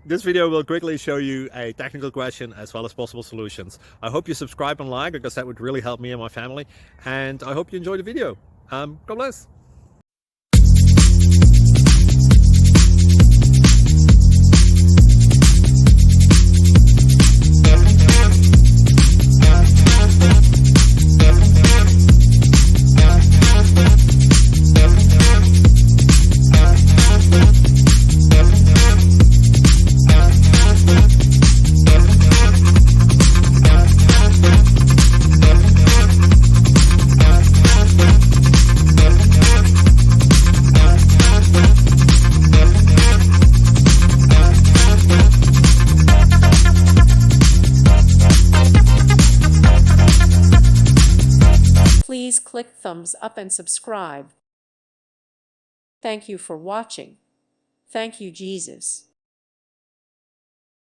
This video will quickly show you a technical question as well as possible solutions. I hope you subscribe and like, because that would really help me and my family. And I hope you enjoy the video. God bless. Please click thumbs up and subscribe. Thank you for watching. Thank you, Jesus.